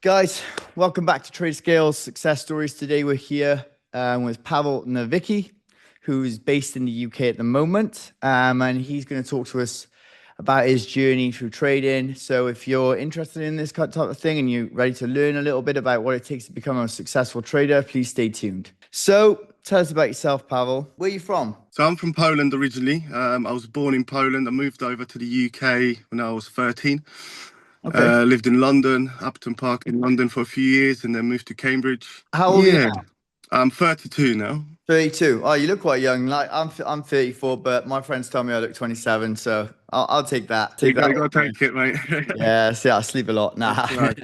Guys, welcome back to TraderScale Success Stories. Today we're here with Pawel Nowicki, who's based in the UK at the moment, and he's going to talk to us about his journey through trading. So if you're interested in this type of thing and you're ready to learn a little bit about what it takes to become a successful trader, please stay tuned. So tell us about yourself, Pawel. Where are you from? So I'm from Poland originally. I was born in Poland. I moved over to the UK when I was 13. Okay. Lived in London, Upton Park in London for a few years, and then moved to Cambridge. How old are you Yeah, now? I'm 32 now. 32. Oh, you look quite young. Like I'm 34, but my friends tell me I look 27, so I'll take that. You Take that. got to take it, mate. Yeah, see, I sleep a lot now. That's right.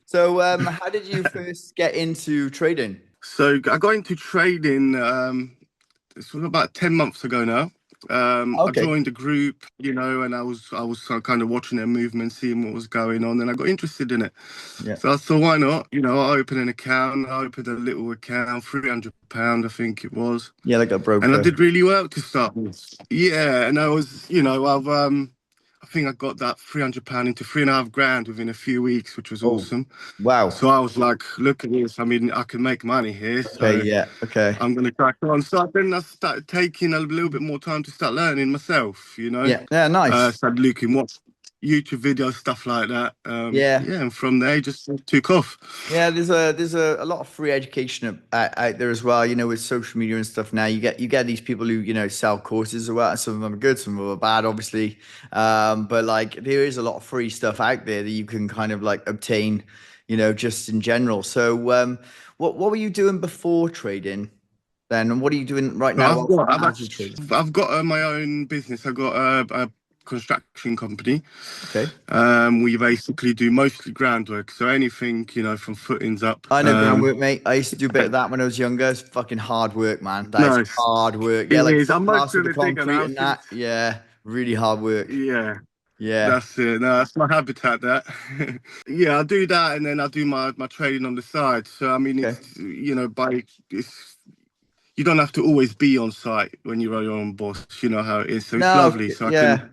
So, how did you first get into trading? So I got into trading. This was about 10 months ago now. I Okay. joined a group, and I was kind of watching their movement, seeing what was going on, and I got interested in it. Yeah. So I thought, why not? I opened an account. I opened a little account, £300, I think it was, Yeah, like a and I broker. did really well to start with. Yeah, and I was, I think I got that £300 into 3.5 grand within a few weeks, which was Oh, awesome. wow. So I was like, look at this. I mean, I can make money here. Okay, So yeah. Okay. I'm going to crack on. So then I started taking a little bit more time to start learning myself. Yeah. Yeah, nice. Started looking what YouTube videos, stuff like that. Yeah. Yeah, and from there, just took off. Yeah, there's a lot of free education out there as well. With social media and stuff now, you get these people who sell courses or what. Some of them are good, some of them are bad, obviously. But like there is a lot of free stuff out there that you can kind of like obtain, just in general. So, what were you doing before trading then, and what are you doing right So now I've got, I've as a trader? actually, I've got my own business. I've got a construction company. Okay. We basically do mostly groundwork, so anything from footings up. I know groundwork, mate. I used to do a bit of that when I was younger. It's fucking hard work, man. That is Nice. hard work. Yeah, It like is. foot I'm past mostly with on the the digger concrete now and that. since. Yeah, really hard work. Yeah, Yeah. that's it. No, that's my habitat. That. Yeah, I do that, and then I do my trading on the side. So I mean, Okay. it's you don't have to always be on site when you're your own boss. You know how it is. So it's No, lovely. So I can yeah.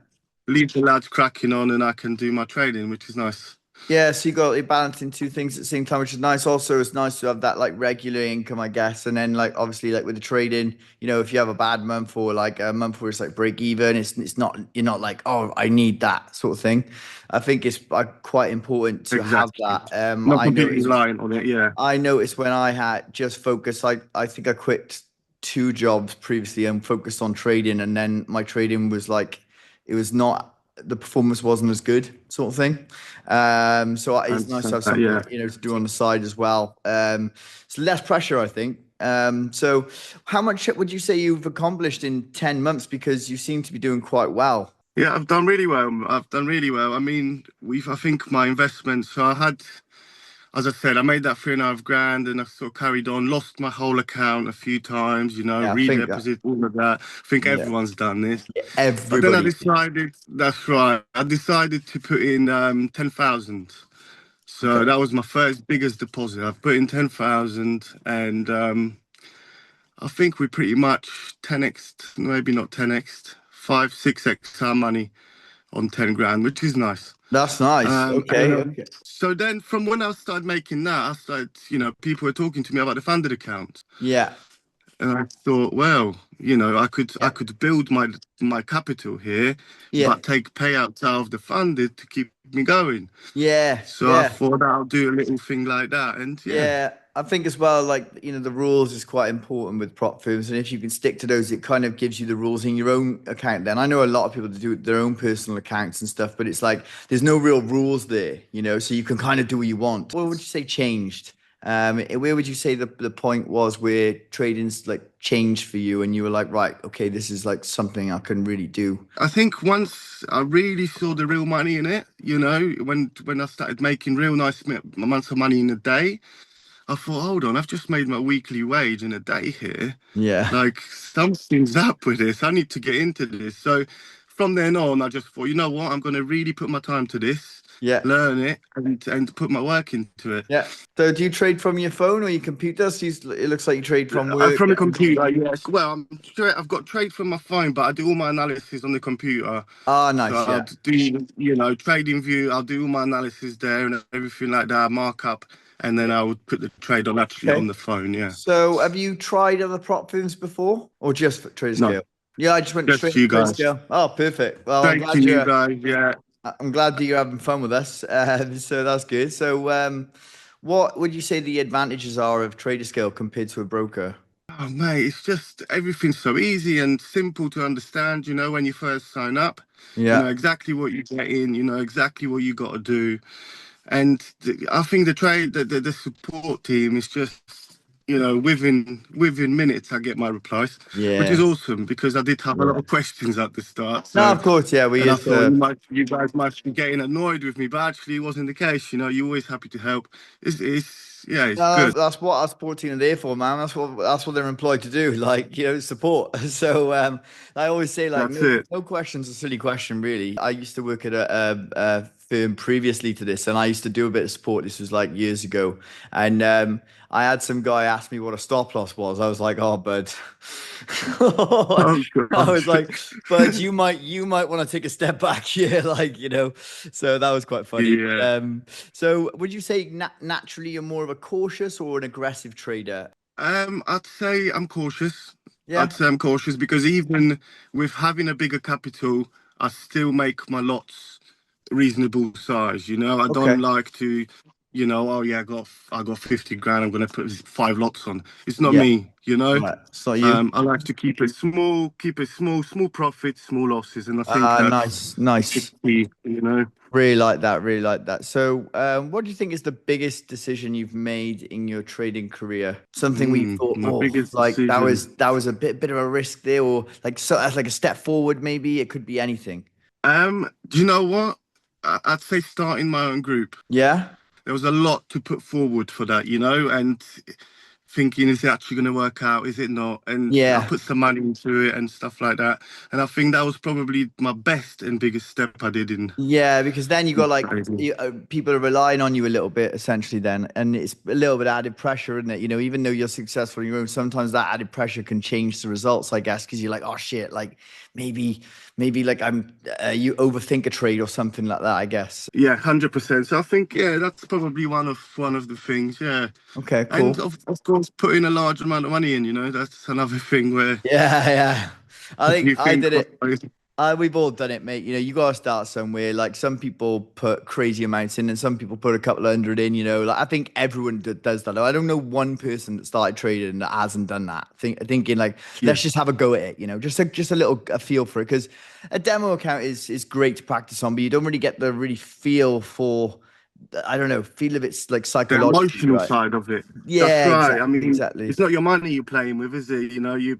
leave the lads cracking on, and I can do my trading, which is nice. Yeah, so you got it balancing two things at the same time, which is nice. Also, it's nice to have that like regular income, I guess. And then like obviously like with the trading, if you have a bad month or like a month where it's like break even, it's not you're not like, oh, I need that sort of thing. I think it's quite important to have Exactly. that. Not completely lying on it. Yeah. I noticed when I had just focused, like I think I quit two jobs previously and focused on trading, and then my trading was like it was not the performance wasn't as good, sort of thing. So I it's nice to understand have that. something Yeah. to do on the side as well. So less pressure, I think. So how much would you say you've accomplished in 10 months? Because you seem to be doing quite well. Yeah, I've done really well. I've done really well. I mean, I think my investments. So I had, as I said, I made that 3.5 grand, and I sort of carried on. Lost my whole account a few times. Yeah, I think that. Redeposit, all of that. I think Yeah, everyone's done this. But then I everybody. decided. That's right. I decided to put in 10,000. So Okay. that was my first biggest deposit. I've put in 10,000, and I think we pretty much 10x, maybe not 10x, 6x our money on 10 grand, which is nice. That's nice. Okay. Okay. So then from when I started making that, I started, people were talking to me about the funded account. Yeah. And I thought, well, I Yeah. could build my capital here, Yeah. but take payouts out of the funded to keep me going. Yeah. So I Yeah. thought I'll do a little thing like that. And yeah, Yeah, I think as well, like, the rules is quite important with prop firms. And if you can stick to those, it kind of gives you the rules in your own account. Then I know a lot of people that do their own personal accounts and stuff, but it's like there's no real rules there, so you can kind of do what you want. What would you say changed? Where would you say the point was where trading's like changed for you and you were like, right, okay, this is like something I can really do. I think once I really saw the real money in it, when I started making real nice amounts of money in a day, I thought, hold on, I've just made my weekly wage in a day here. Yeah. Like something's up with this. I need to get into this. So from then on, I just thought, you know what, I'm going to really put my time to this. Yeah. learn it, and put my work into it. Yeah. So do you trade from your phone or your computer? So it looks like you trade from work From the and computer, yes. Well, I've got trade from my phone, but I do all my analysis on the computer. ah, So nice. I'll Yeah. do, trading view. I'll do all my analysis there and everything like that, markup, and then Yeah. I would put the trade on actually on Okay. the phone. Yeah. So have you tried other prop firms before or just for No, TraderScale? Yeah, I just went just straight to you guys. TraderScale. Oh, perfect. Well, Straight to you guys. Yeah. I'm glad that you're having fun with us. So that's good. So what would you say the advantages are of TraderScale compared to a broker? Oh, mate, it's just everything's so easy and simple to understand. When you first sign up, you know Yeah. exactly what you get in. You know exactly what you got to do. And I think the support team is just, within minutes I get my replies, which is Yeah. awesome because I did have a lot Yeah. of questions at the start. No, So, of course, yeah. We and I used thought to. you guys might be getting annoyed with me, but actually it wasn't the case. You're always happy to help. Yeah, it's No, good. that's what our support team are there for, man. That's what they're employed to do, like, support. So I always say like That's no it. no question's a silly question, really. I used to work at a firm previously to this, and I used to do a bit of support. This was like years ago, and I had some guy ask me what a stop loss was. I was like, oh, bud. Oh I was gosh. like, but you might want to take a step back here, like, so that was quite funny. Yeah. So would you say naturally you're more of a cautious or an aggressive trader? I'd say I'm cautious. I'd Yeah. say I'm cautious because even with having a bigger capital, I still make my lots reasonable size. I don't Okay. like to, oh yeah, I got 50 grand. I'm gonna put 5 lots on. It's not Yeah. me. Right. It's not you. I like to keep it small profits, small losses, and I think Nice, that's the nice. key. Really like that. Really like that. So, what do you think is the biggest decision you've made in your trading career? Something where you thought, My oh, biggest like that decision. was that was a bit of a risk there, or like so as like a step forward, maybe it could be anything. Do you know what? I'd say starting my own group. Yeah. There was a lot to put forward for that, and thinking, is it actually going to work out? Is it not? And I Yeah. put some money into it and stuff like that. And I think that was probably my best and biggest step I did in Yeah, because then you got like trading. people are relying on you a little bit essentially then, and it's a little bit added pressure, isn't it? Even though you're successful on your own, sometimes that added pressure can change the results, I guess, because you're like, oh shit, like maybe like you overthink a trade or something like that, I guess. Yeah, 100%. So I think, yeah, that's probably one of the things. Yeah, Okay, and cool. of course, putting a large amount of money in. That's another thing where Yeah, yeah. I think you I think, did oh, it. We've all done it, mate. You got to start somewhere. Like some people put crazy amounts in, and some people put a couple of hundred in. Like I think everyone does that. I don't know one person that started trading that hasn't done that. Thinking like, yeah, let's just have a go at it. Just a little a feel for it because a demo account is great to practice on, but you don't really get the really feel for. I don't know, feel of it's like the psychologically, emotional right? side of it. That's Yeah, right. I mean, exactly. it's not your money you're playing with, is it? You're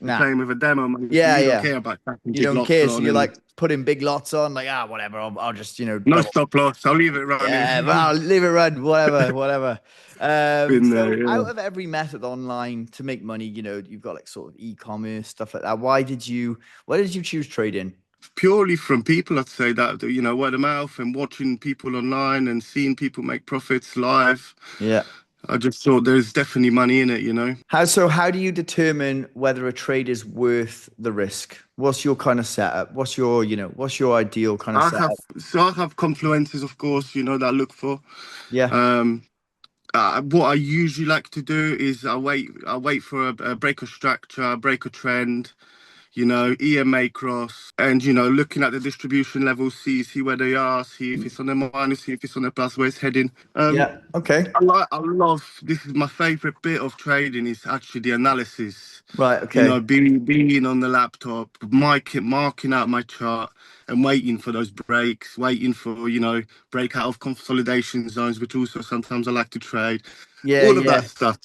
Nah. playing with a demo money, so Yeah, you don't yeah. care about tapping You big don't lots care, so on you're and like putting big lots on, like whatever. I'll just no double. stop loss. I'll leave it Yeah, but running. I'll leave it run, whatever, whatever. Been So there, yeah. out of every method online to make money, you've got like sort of e-commerce stuff like that. Why did you choose trading? Purely from people, I'd say that word of mouth and watching people online and seeing people make profits live. Yeah. I just thought there's definitely money in it. How do you determine whether a trade is worth the risk? What's your kind of setup? What's your ideal kind of setup? I have confluences, of course, that I look for. Yeah. Um, what I usually like to do is I wait for a break of structure, break a trend, EMA cross, and looking at the distribution levels, see where they are, see if it's on the minus, see if it's on the plus, where it's heading. Yeah. Okay. I love this is my favorite bit of trading is actually the analysis. Right. Okay. Being on the laptop, marking out my chart and waiting for those breaks, waiting for breakout of consolidation zones, which also sometimes I like to trade. Yeah. All of Yeah. that stuff,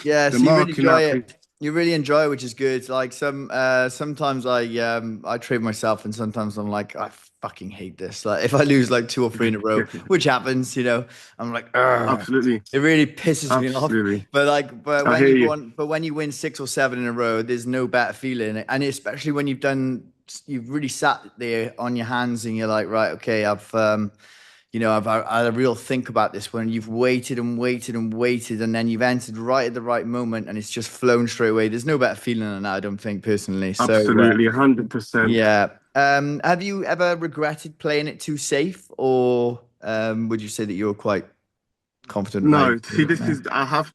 Yeah, the so you really marking enjoy up. it. You really enjoy it, which is good. Like sometimes I trade myself and sometimes I'm like, I fucking hate this. Like if I lose like two or three in a row, which happens, I'm like, "Ugh." Absolutely, It really pisses me off. absolutely. But I when hear you go you. on, but when you win six or seven in a row, there's no better feeling. And especially when you've really sat there on your hands and you're like, right, okay, I had a real think about this when you've waited and waited and waited, and then you've entered right at the right moment, and it's just flown straight away. There's no better feeling than that, I don't think, personally. So, Absolutely, 100%. yeah. Have you ever regretted playing it too safe, or would you say that you're quite confident where No, you're see, at this now? is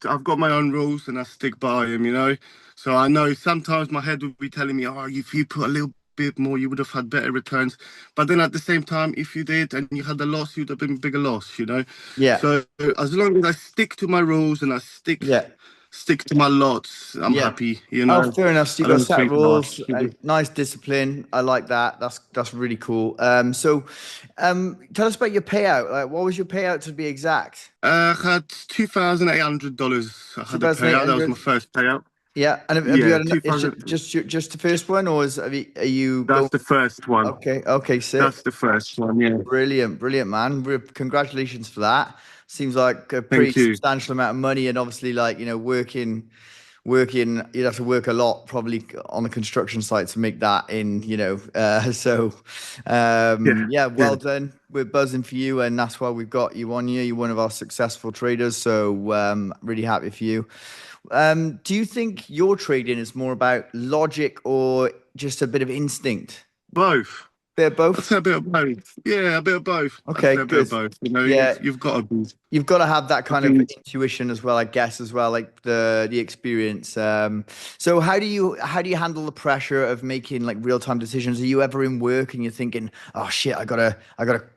I've got my own rules and I stick by them. So I know sometimes my head would be telling me, oh, if you put a little bit more, you would have had better returns. But then at the same time, if you did and you had a loss, you'd have been bigger loss. Yeah, So as long as I stick to my rules and I yeah. stick to my lots, I'm Yeah. happy. Oh, fair enough. So you I got don't set think much. rules, nice discipline. I like that. That's really cool. Tell us about your payout. Like, what was your payout to be exact? I had $2,800. I Two had a thousand eight payout. That was my hundred. first payout. Yeah. And have you Yeah, had it's 2000. just the first one, or are you That's going? the first one. Okay. Okay. Sick. That's the first one. Yeah. Brilliant. Brilliant, man. Congratulations for that. Seems like a pretty Thank you. substantial amount of money, and obviously, like working you'd have to work a lot probably on the construction site to make that Yeah. yeah, well Yeah. done. We're buzzing for you, and that's why we've got you on here. You're one of our successful traders, so really happy for you. Do you think your trading is more about logic or just a bit of instinct? Both. Bit of I'd both. say a bit of both. Yeah, a bit of both. I'd Okay, say a bit of good. both. Yeah, You've got to be. you've got to have that I kind of think intuition as well, I guess, as well, like the experience. So how do you handle the pressure of making like real time decisions? Are you ever in work and you're thinking, oh shit, I gotta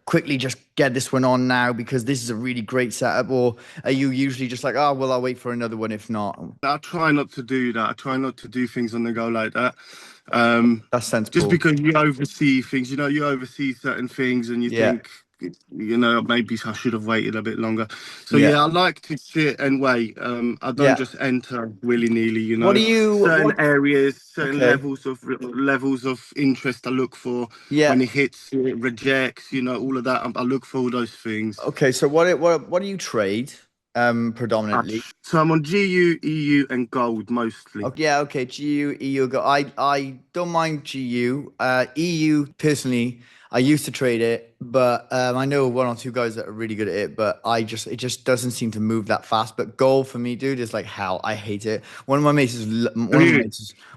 quickly just get this one on now because this is a really great setup, or are you usually just like, oh well, I'll wait for another one if not? I try not to do that. I try not to do things on the go like that. Um, That's just sensible. because you oversee things, you oversee certain things and you Yeah, think, maybe I should have waited a bit longer. So yeah, yeah, I like to sit and wait. I don't yeah. just enter willy-nilly, What do you certain what? areas, certain Okay, levels of interest I look for when yeah. it hits, it rejects, all of that. I look for all those things. Okay, so what do you trade predominantly? So I'm on GU, EU, and gold mostly. Okay, yeah, okay. GU, EU, go. I don't mind GU. EU personally, I used to trade it, but I know one or two guys that are really good at it, but it just doesn't seem to move that fast. But gold for me, dude, is like hell. I hate it. Really?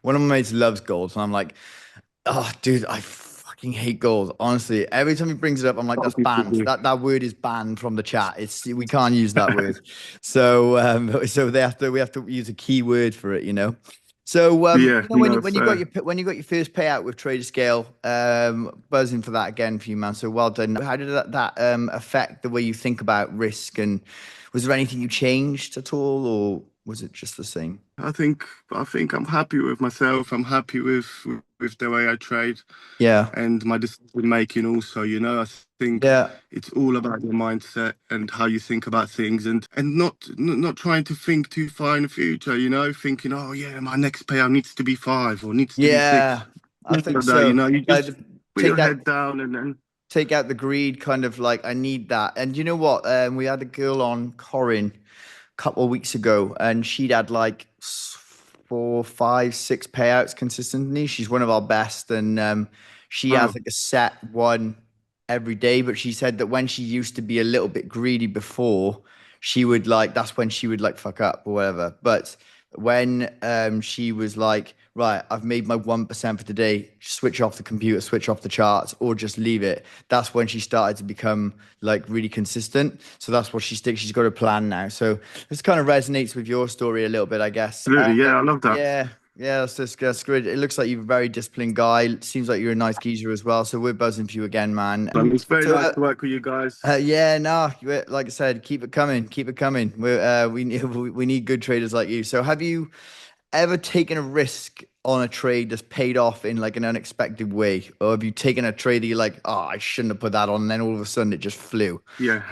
One of my mates loves gold, and I'm like, oh, dude, I fucking hate gold. Honestly, every time he brings it up, I'm A like, lot that's of people banned. do. That word is banned from the chat. It's we can't use that word. So so we have to use a key word for it. So Yeah, no, fair. when you got your first payout with TraderScale, buzzing for that again for you, man. So well done. How did that affect the way you think about risk, and was there anything you changed at all, or was it just the same? I think I'm happy with myself. I'm happy with the way I trade Yeah, and my decision making also, I think yeah, it's all about your mindset and how you think about things and not trying to think too far in the future, thinking, oh yeah, my next payout needs to be 5 or needs to be 6. yeah. I think No, so. you Like just put take your that head down and then take out the greed, kind of like I need that. And you know what? We had a girl on Corin a couple of weeks ago, and she'd had like four, five, six payouts consistently. She's one of our best, and she has wow. like a set one every day. But she said that when she used to be a little bit greedy before, she would like that's when she would like fuck up or whatever. But when she was like, right, I've made my 1% for today, switch off the computer, switch off the charts, or just leave it. That's when she started to become like really consistent. So that's what she sticks. She's got a plan now. So this kind of resonates with your story a little bit, I guess. Absolutely, yeah, I love that. Yeah, yeah, that's great. It looks like you're a very disciplined guy. It seems like you're a nice geezer as well. So we're buzzing for you again, man. It's very So nice to work with you guys. yeah, no, like I said, keep it coming, keep it coming. We need we need good traders like you. So have you ever taken a risk on a trade that's paid off in like an unexpected way, or have you taken a trade that you're like, oh, I shouldn't have put that on, and then all of a sudden it just flew? Yeah.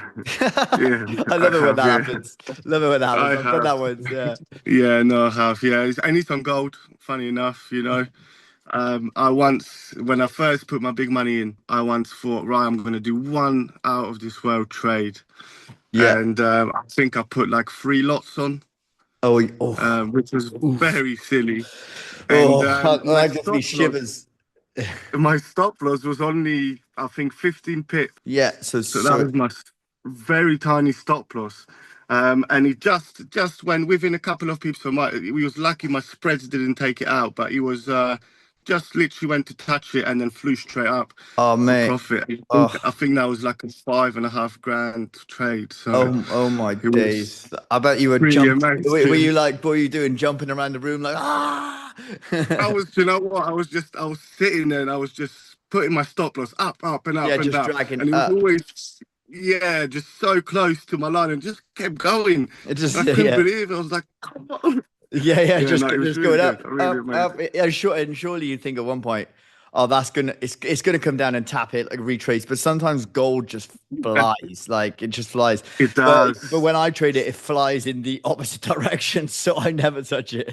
Yeah, I I love it when have, that yeah. happens. Love it when that happens. I I've done have. that once. Yeah. Yeah, no, I have. Yeah, and it's on gold. Funny enough, I once, when I first put my big money in, I once thought, right, I'm going to do one out of this world trade, Yeah. and I think I put like 3 lots on, Oh. Oh. which was Oof. very silly, and Oh. my That gives me stop loss. shivers. my stop loss was only, I think, 15 pips. Yeah, So that was my very tiny stop loss. And it just went within a couple of pips. So we was lucky my spreads didn't take it out, but he was just literally went to touch it and then flew straight up oh for mate. profit. I Oh, think that was like a 5.5 grand trade. So oh my it was days. I bet you were pretty jumping. Were amazing. you like, what were you doing? Jumping around the room like, ah? You know what? I was sitting there and I was just putting my stop loss up, up and Yeah, up and just up. dragging And it was up. always, yeah, just so close to my line and just kept going. It just, And I couldn't yeah. believe it. I was like, come on. Yeah, yeah, Yeah, just no, it was just really going good. up, Really up, up. amazing. Yeah, sure. And surely you think at one point, oh, that's gonna it's gonna come down and tap it like retrace. But sometimes gold just flies, like it just flies. It But does. when I trade it, it flies in the opposite direction, so I never touch it.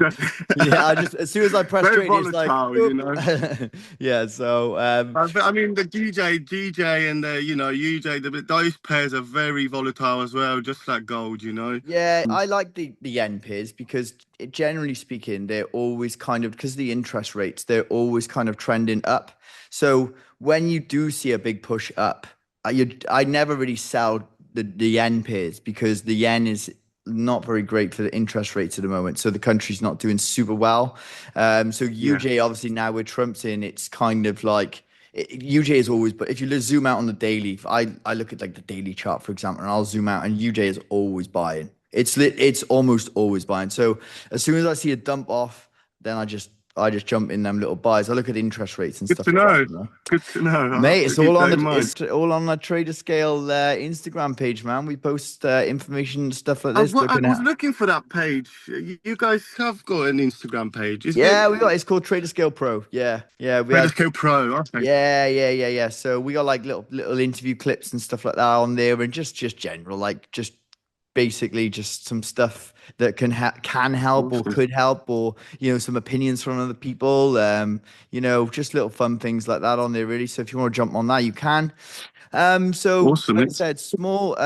Yeah, I just as soon as I press Very trade, it's like, volatile, you oop. know. Yeah. So But I mean, the DJ, and the UJ, those pairs are very volatile as well, just like gold, you know. yeah, I like the yen pairs because generally speaking, they're always kind of because the interest rates, they're always kind of trending up. So when you do see a big push up, I never really sell the yen pairs because the yen is not very great for the interest rates at the moment. So the country's not doing super well. So Yeah. UJ obviously now with Trump's in, it's kind of like. UJ is always, but if you zoom out on the daily, I look at like the daily chart, for example, and I'll zoom out, and UJ is always buying. It's almost always buying. So as soon as I see a dump off, then I just jump in them little buys. I look at interest rates and Good stuff to like that, know. you know. Good to know. I'll Mate, keep that in mind. it's all on the TraderScale Instagram page, man. We post information and stuff like this. I Looking was at looking for that page. You guys have got an Instagram page, isn't yeah, we got it? it's called TraderScale Pro. Yeah, yeah, we had TraderScale Pro. Okay. yeah. So we got like little interview clips and stuff like that on there, and just general like just basically just some stuff that can help or Awesome. could help or some opinions from other people just little fun things like that on there really. So if you want to jump on that you can. So Awesome. like I said, small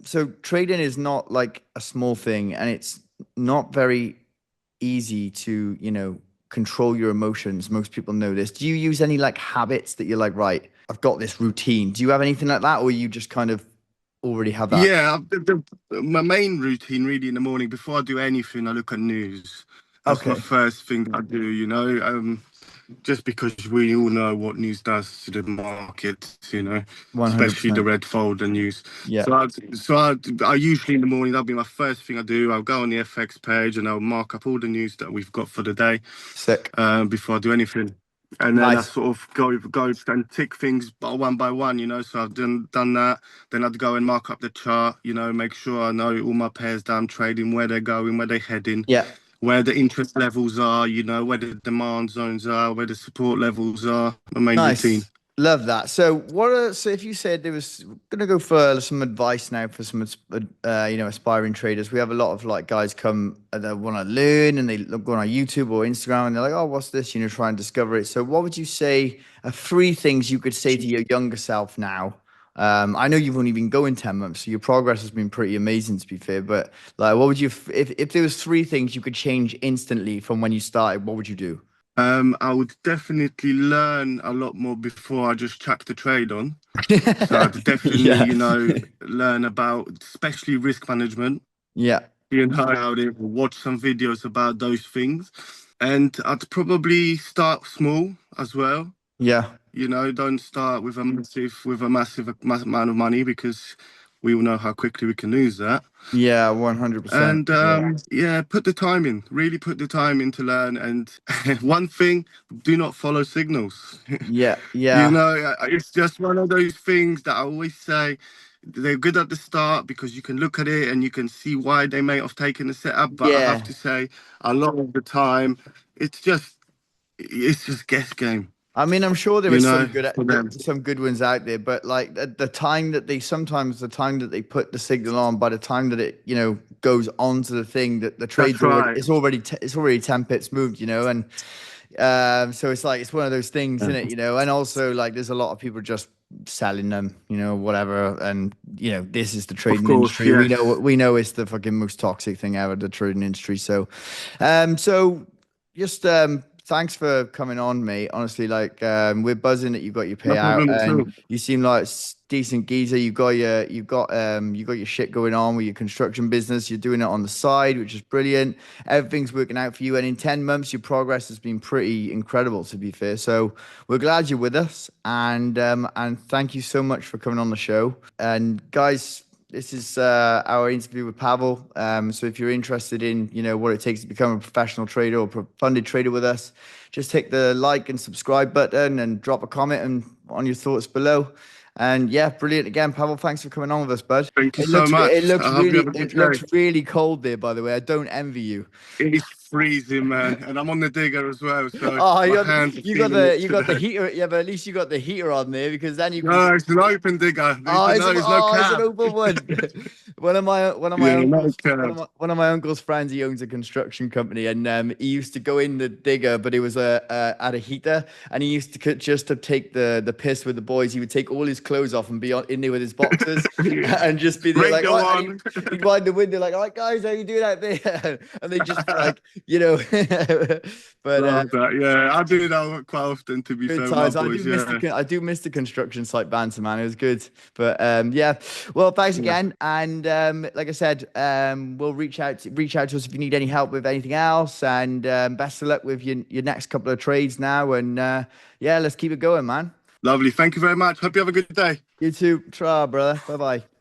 so trading is not like a small thing, and it's not very easy to control your emotions. Most people know this. Do you use any like habits that you're like, right, I've got this routine? Do you have anything like that, or you just kind of already have that? Yeah, my main routine really in the morning before I do anything, I look at news. That's my Okay. first thing that I do, you know. Just because we all know what news does to the market, you know, especially the 100%. red folder news. Yeah. So I usually in the morning, that'll be my first thing I do. I'll go on the FX page and I'll mark up all the news that we've got for the day Sick. before I do anything. And then I Nice. sort of go and tick things by one, you know. So I've done that. Then I'd go and mark up the chart, you know, make sure I know all my pairs that I'm trading, where they're going, where they're heading, Yeah. where the interest levels are, you know, where the demand zones are, where the support levels are. My main routine. Nice. Love that. So if you said there was gonna go for some advice now for some aspiring traders, we have a lot of like guys come that want to learn and they look go on YouTube or Instagram and they're like, oh, what's this? Try and discover it. So what would you say are three things you could say to your younger self now? I know you've only been going 10 months, so your progress has been pretty amazing to be fair. But like, what would you if there was three things you could change instantly from when you started, what would you do? I would definitely learn a lot more before I just chuck the trade on. So I'd definitely, Yeah. you know, learn about especially risk management, Yeah. you know, how they watch some videos about those things. And I'd probably start small as well. Yeah. You know, don't start with a massive amount of money because we all know how quickly we can lose that. Yeah, 100%. And Yeah. yeah, put the time in. Really put the time in to learn. And one thing, do not follow signals. Yeah. You Yeah. know, it's just one of those things that I always say. They're good at the start because you can look at it and you can see why they may have taken the setup. But I have Yeah. to say, a lot of the time, it's just it's just guess game. I mean, I'm sure there You is know, for them. some good ones out there, but like the time that they sometimes the time that they put the signal on, by the time that it goes on to the thing that the That's trade's already right. it's already 10 pips moved, and so it's like it's one of those things, isn't it? And also like there's a lot of people just selling them, whatever, and this is the Of trading course, industry. We yes. know it's the fucking most toxic thing ever, the trading industry. So just thanks for coming on, mate. Honestly, like we're buzzing that you got your No payout, problem at and all. you seem like decent geezer. You got your shit going on with your construction business. You're doing it on the side, which is brilliant. Everything's working out for you, and in 10 months, your progress has been pretty incredible, to be fair. So we're glad you're with us, and thank you so much for coming on the show. And guys, this is our interview with Pavel. So if you're interested in, what it takes to become a professional trader or funded trader with us, just hit the like and subscribe button and drop a comment and on your thoughts below. And yeah, brilliant again, Pavel. Thanks for coming on with us, bud. Thank you It so looks it much. looks I hope you have really a good it day. looks really cold there, by the way. I don't envy you. It's freezing, man, and I'm on the digger as well, so Oh, my hands are you got feeling it the today. heater. Yeah, but at least you got the heater on there because then you can. No, it's an open digger. Oh, There's no it's an cab. open one. One of my Yeah, no uncles cab. one of my uncle's friends, he owns a construction company, and he used to go in the digger, but it was at a heater, and he used to just to take the piss with the boys. He would take all his clothes off and be in there with his boxers, and just be there like, Radio oh, and on. he'd wind the window like, all right, guys, how you doing out there? And they just be like, but Love that. Yeah, I do that quite often, to be good fair, with my times. boys. Yeah. I do miss the construction site banter, man. It was good. But yeah. Well, thanks Yeah. again. And like I said, we'll reach out to us if you need any help with anything else. And best of luck with your next couple of trades now. And yeah, let's keep it going, man. Lovely. Thank you very much. Hope you have a good day. You too. Try, brother. Bye bye.